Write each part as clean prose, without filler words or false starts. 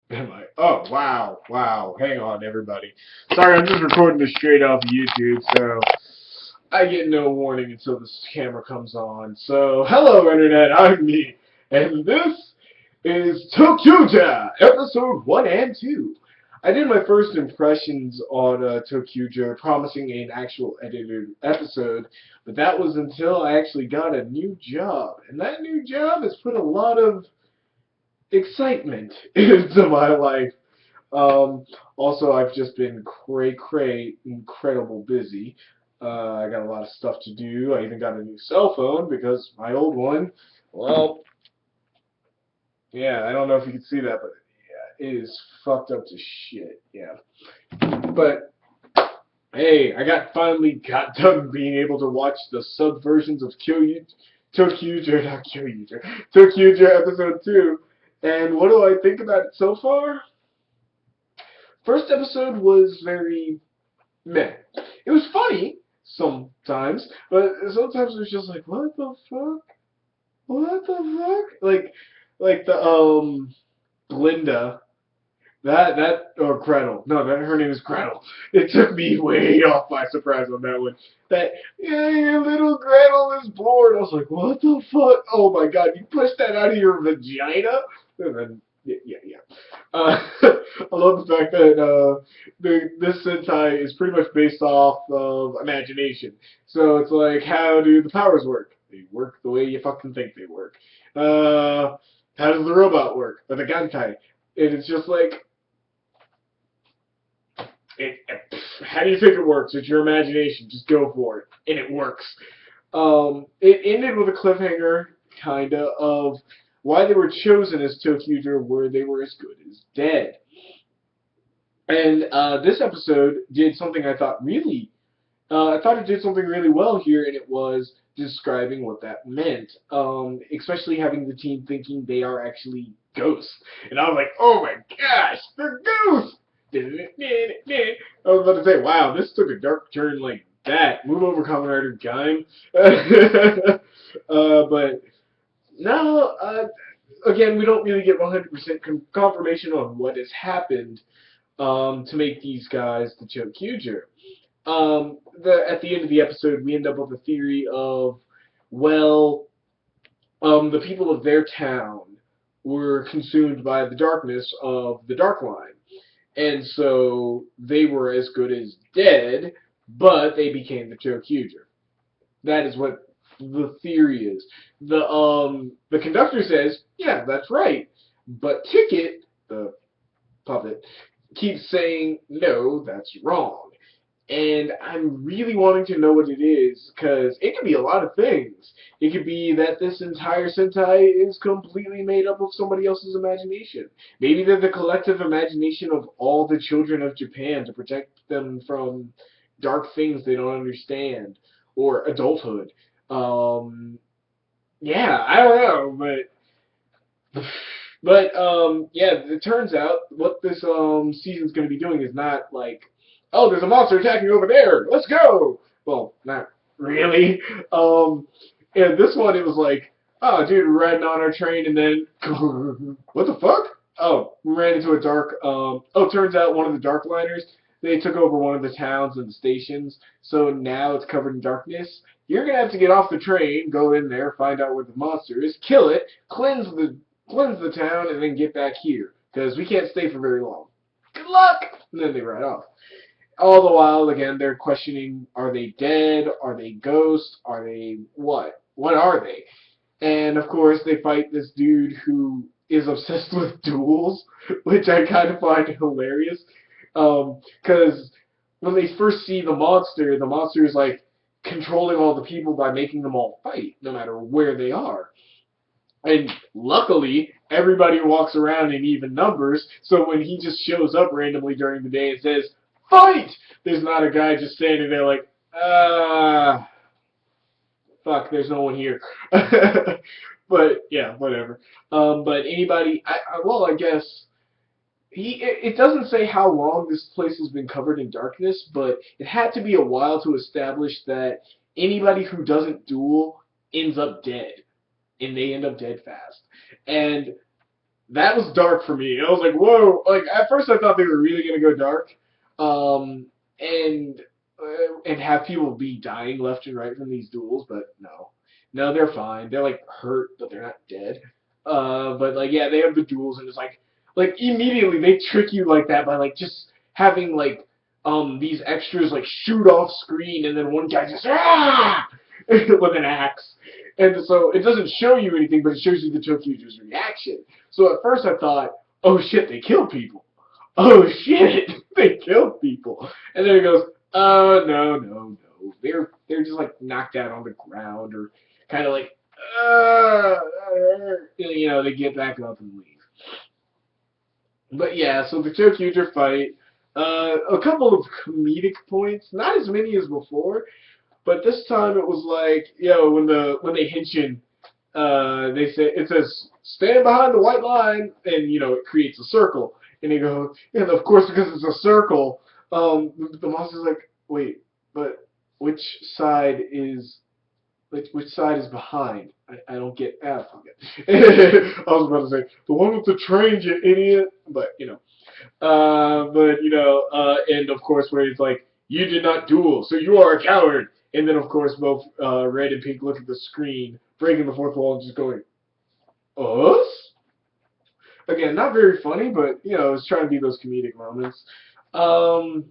Am I? Oh, wow, wow. Hang on, everybody. Sorry, I'm just recording this straight off YouTube, so I get no warning until this camera comes on. So, hello, Internet, I'm me, and this is ToQGer, episode 1 and 2. I did my first impressions on ToQGer, promising an actual edited episode, but that was until I actually got a new job, and that new job has put a lot of excitement into my life. Um, Also, I've just been incredible busy. I got a lot of stuff to do. I even got a new cell phone because my old one, well, yeah, I don't know if you can see that, but yeah, it is fucked up to shit. Yeah, but hey, finally got done being able to watch the sub versions of ToQger, not KyoUger, ToQger episode 2. And what do I think about it so far? First episode was very meh. It was funny sometimes, but sometimes it was just like, what the fuck? What the fuck? Like the Glinda. That or Gretel. No, that her name is Gretel. It took me way off by surprise on that one. That yeah, your little Gretel is born. I was like, what the fuck? Oh my god, you pushed that out of your vagina? And then yeah. I love the fact that this Sentai is pretty much based off of imagination. So it's like, how do the powers work? They work the way you fucking think they work. How does the robot work? Or the Gantai? And it's just like, how do you think it works? It's your imagination. Just go for it. And it works. It ended with a cliffhanger, kinda, of why they were chosen as ToQger, where they were as good as dead. And this episode did something I thought it did something really well here, and it was describing what that meant. Especially having the team thinking they are actually ghosts. And I was like, oh my gosh, they're ghosts! I was about to say, wow, this took a dark turn like that. Move over, Kamen Rider Gaim. But no, again, we don't really get 100% confirmation on what has happened to make these guys the Chokuger. At the end of the episode, we end up with a theory of, well, the people of their town were consumed by the darkness of the Dark Line. And so they were as good as dead, but they became the Chokuger. That is what the theory is. The conductor says, yeah, that's right. But Ticket, the puppet, keeps saying, no, that's wrong. And I'm really wanting to know what it is, because it could be a lot of things. It could be that this entire Sentai is completely made up of somebody else's imagination. Maybe they're the collective imagination of all the children of Japan to protect them from dark things they don't understand, or adulthood. Um, yeah, I don't know, yeah, it turns out what this season's going to be doing is not like, oh, there's a monster attacking over there, let's go. Well, not really. Um, and this one, it was like, oh, dude, we're riding on our train, and then what the fuck? Oh, we ran into a dark. Turns out one of the dark liners, they took over one of the towns and the stations, so now it's covered in darkness. You're gonna have to get off the train, go in there, find out where the monster is, kill it, cleanse the town, and then get back here, because we can't stay for very long. Good luck! And then they ride off. All the while, again, they're questioning, are they dead? Are they ghosts? Are they what? What are they? And, of course, they fight this dude who is obsessed with duels, which I kind of find hilarious. Because when they first see the monster is, like, controlling all the people by making them all fight, no matter where they are. And luckily, everybody walks around in even numbers, so when he just shows up randomly during the day and says, fight! There's not a guy just standing there like, fuck, there's no one here. But, yeah, whatever. But anybody, well, I guess, it doesn't say how long this place has been covered in darkness, but it had to be a while to establish that anybody who doesn't duel ends up dead, and they end up dead fast. And that was dark for me. I was like, whoa! Like at first, I thought they were really gonna go dark, and and have people be dying left and right from these duels, but no, no, they're fine. They're like hurt, but they're not dead. But like yeah, they have the duels, and it's like immediately they trick you like that by like just having like these extras like shoot off screen, and then one guy just with an axe. And so it doesn't show you anything, but it shows you the ToQGer's reaction. So at first I thought, oh shit, they killed people. Oh shit, they killed people. And then it goes, no, no, no. They're just like knocked out on the ground or kind of like, they get back up and leave. But yeah, so the ToQger fight, a couple of comedic points, not as many as before, but this time it was like, when they henshin, it says stand behind the white line, and it creates a circle, and they go, and of course because it's a circle, the monster's like, wait, but which side is which side is behind? I don't get. I was about to say the one with the train, you idiot, but and of course where he's like, you did not duel, so you are a coward. And then of course both Red and Pink look at the screen, breaking the fourth wall and just going, us? Again, not very funny, but it's trying to be those comedic moments. Um,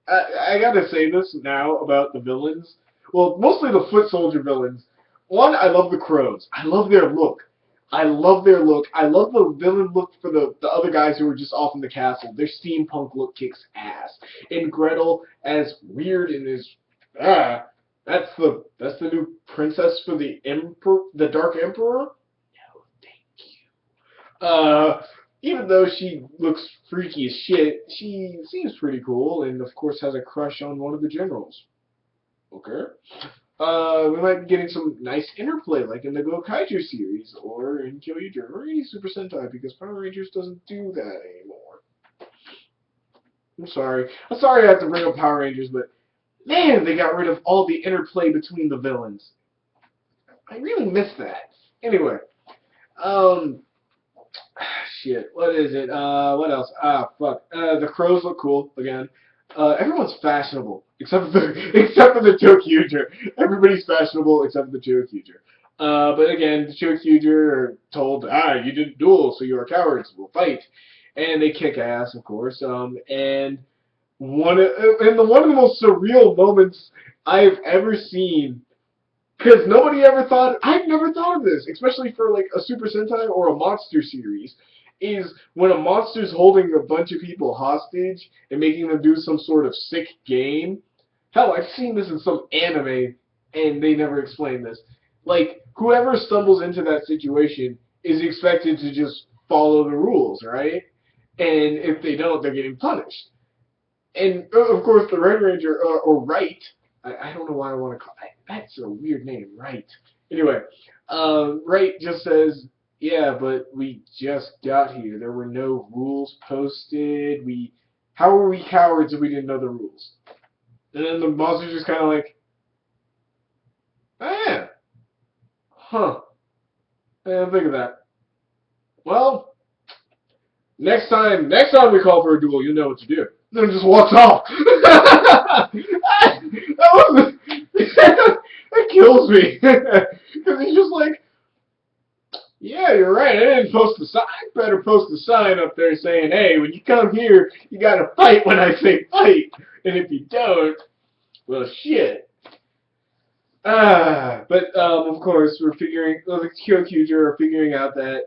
I gotta say this now about the villains. Well, mostly the foot soldier villains. One, I love the crows. I love their look. I love their look. I love the villain look for the other guys who were just off in the castle. Their steampunk look kicks ass. And Gretel, as weird and as that's the new princess for the Dark Emperor. No, thank you. Even though she looks freaky as shit, she seems pretty cool, and of course has a crush on one of the generals. Okay. We might be getting some nice interplay, like in the ToQGer series, or in ToQGer, or any Super Sentai, because Power Rangers doesn't do that anymore. I'm sorry. I'm sorry I have to bring up Power Rangers, but man, they got rid of all the interplay between the villains. I really miss that. Anyway, um, shit. What is it? What else? Fuck. The crows look cool again. Everyone's fashionable except for the ToQGer. Everybody's fashionable except for the ToQGer. But again, the ToQGer are told, you didn't duel, so you're cowards. We'll fight, and they kick ass, of course. And one of the most surreal moments I've ever seen. Because I've never thought of this, especially for like a Super Sentai or a monster series, is when a monster's holding a bunch of people hostage and making them do some sort of sick game. Hell, I've seen this in some anime, and they never explain this. Like, whoever stumbles into that situation is expected to just follow the rules, right? And if they don't, they're getting punished. And of course, the Red Ranger or Right. I don't know why I want to call it. That's a weird name, Right. Anyway, Right just says, yeah, but we just got here. There were no rules posted. How were we cowards if we didn't know the rules? And then the monster's just kind of like, oh, yeah, huh. I didn't think of that. Well, next time we call for a duel, you know what to do. Then just walks off. that was that kills me because he's just like, yeah, you're right. I didn't post the sign. I better post the sign up there saying, hey, when you come here, you gotta fight when I say fight, and if you don't, well, shit. But of course, the ToQGer are figuring out that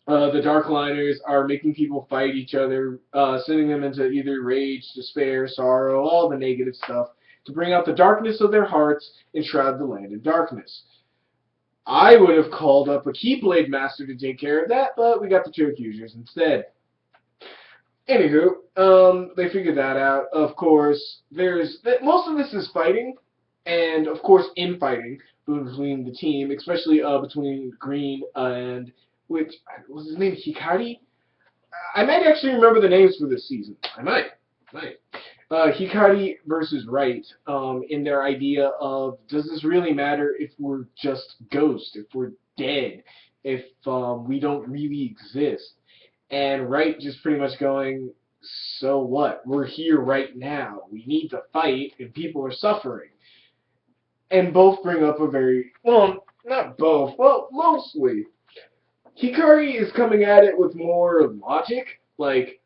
the Darkliners are making people fight each other, sending them into either rage, despair, sorrow, all the negative stuff, to bring out the darkness of their hearts and shroud the land in darkness. I would have called up a Keyblade Master to take care of that, but we got the ToQGers instead. Anywho, they figured that out. Of course, most of this is fighting, and of course infighting between the team, especially between Green and which was his name, Hikari? I might actually remember the names for this season. I might. Hikari versus Right, in their idea of, does this really matter if we're just ghosts, if we're dead? if we don't really exist. And Right just pretty much going, so what? We're here right now. We need to fight, and people are suffering. And both bring up a very, well, not both, well, mostly. Hikari is coming at it with more logic, like,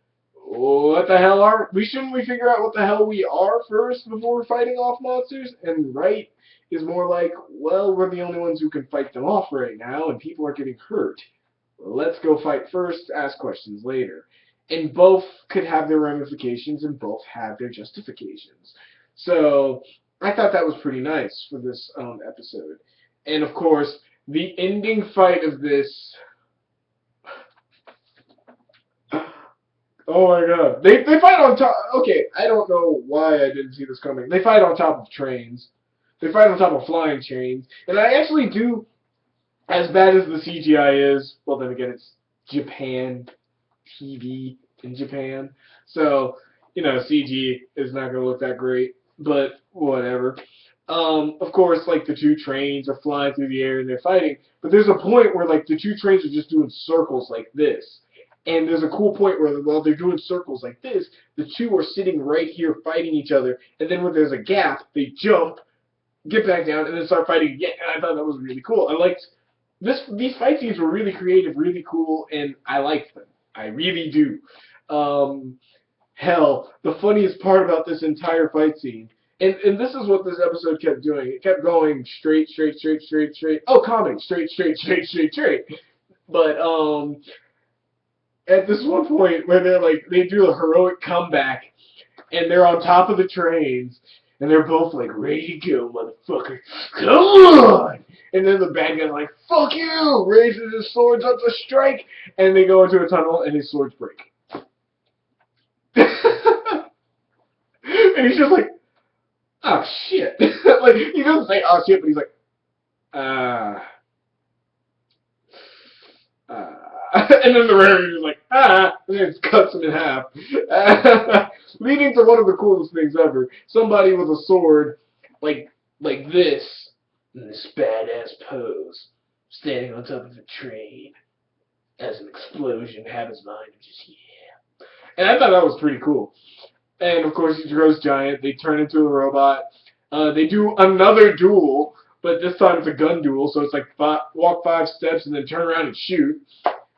what the hell shouldn't we figure out what the hell we are first before fighting off monsters? And Right is more like, well, we're the only ones who can fight them off right now, and people are getting hurt. Let's go fight first, ask questions later. And both could have their ramifications, and both have their justifications. So I thought that was pretty nice for this episode. And of course, the ending fight of this. Oh my god. They fight on top. Okay, I don't know why I didn't see this coming. They fight on top of trains. They fight on top of flying trains. And I actually do, as bad as the CGI is, well then again, it's Japan TV in Japan. So, CG is not going to look that great, but whatever. Of course, like, the two trains are flying through the air and they're fighting, but there's a point where, like, the two trains are just doing circles like this. And there's a cool point where, while they're doing circles like this, the two are sitting right here fighting each other, and then when there's a gap, they jump, get back down, and then start fighting again. And I thought that was really cool. I liked these fight scenes were really creative, really cool, and I liked them. I really do. Hell, the funniest part about this entire fight scene, and this is what this episode kept doing. It kept going straight, straight, straight, straight, straight. Oh, comedy, straight, straight, straight, straight, straight. But at this one point where they do a heroic comeback, and they're on top of the trains, and they're both like, ready to go, motherfucker, come on! And then the bad guy's like, fuck you! Raises his swords up to strike, and they go into a tunnel, and his swords break. And he's just like, oh shit. Like, he doesn't say, oh shit, but he's like, and then the referee is like, and then it cuts him in half. Leading to one of the coolest things ever. Somebody with a sword, like this, in this badass pose, standing on top of a train, as an explosion happens behind him, just, yeah. And I thought that was pretty cool. And of course, he grows giant, they turn into a robot. They do another duel, but this time it's a gun duel, so it's like walk 5 steps and then turn around and shoot.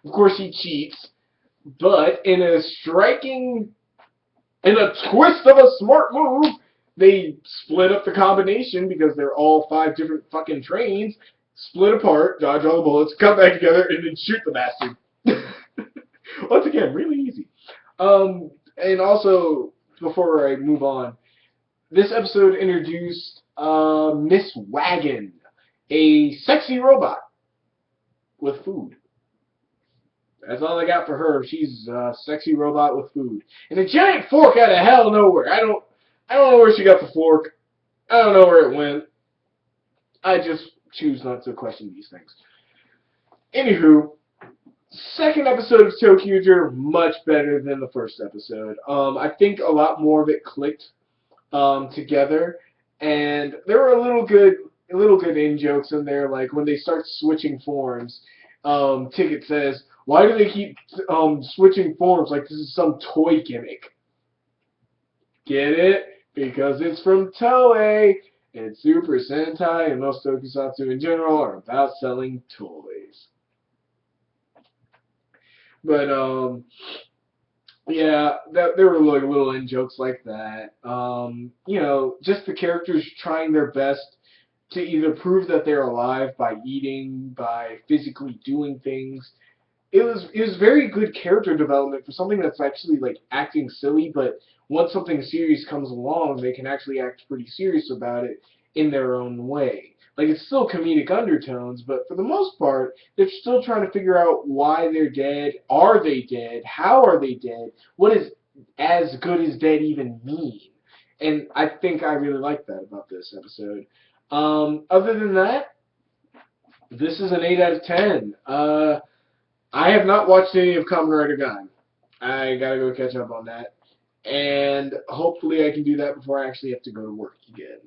Of course, he cheats, but in a twist of a smart move, they split up the combination because they're all 5 different fucking trains, split apart, dodge all the bullets, come back together, and then shoot the bastard. Once again, really easy. And also, before I move on, this episode introduced Miss Wagon, a sexy robot with food. That's all I got for her. She's a sexy robot with food. And a giant fork out of hell nowhere. I don't know where she got the fork. I don't know where it went. I just choose not to question these things. Anywho, second episode of ToQGer, much better than the first episode. I think a lot more of it clicked together, and there were a little good in-jokes in there, like when they start switching forms. Ticket says, why do they keep switching forms like this is some toy gimmick? Get it? Because it's from Toei, and Super Sentai and most tokusatsu in general are about selling toys. But, yeah, there were like little in-jokes like that. Just the characters trying their best to either prove that they're alive by eating, by physically doing things. It was very good character development for something that's actually like acting silly, but once something serious comes along, they can actually act pretty serious about it in their own way. Like, it's still comedic undertones, but for the most part, they're still trying to figure out why they're dead. Are they dead? How are they dead? What does as good as dead even mean? And I think I really like that about this episode. Other than that, this is an 8 out of 10. I have not watched any of Kamen Rider Gaiden. I gotta go catch up on that. And hopefully I can do that before I actually have to go to work again.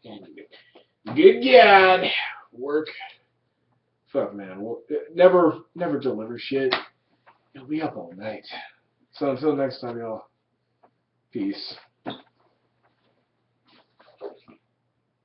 And good God, work fuck, man. Never deliver shit. You'll be up all night. So until next time, y'all. Peace.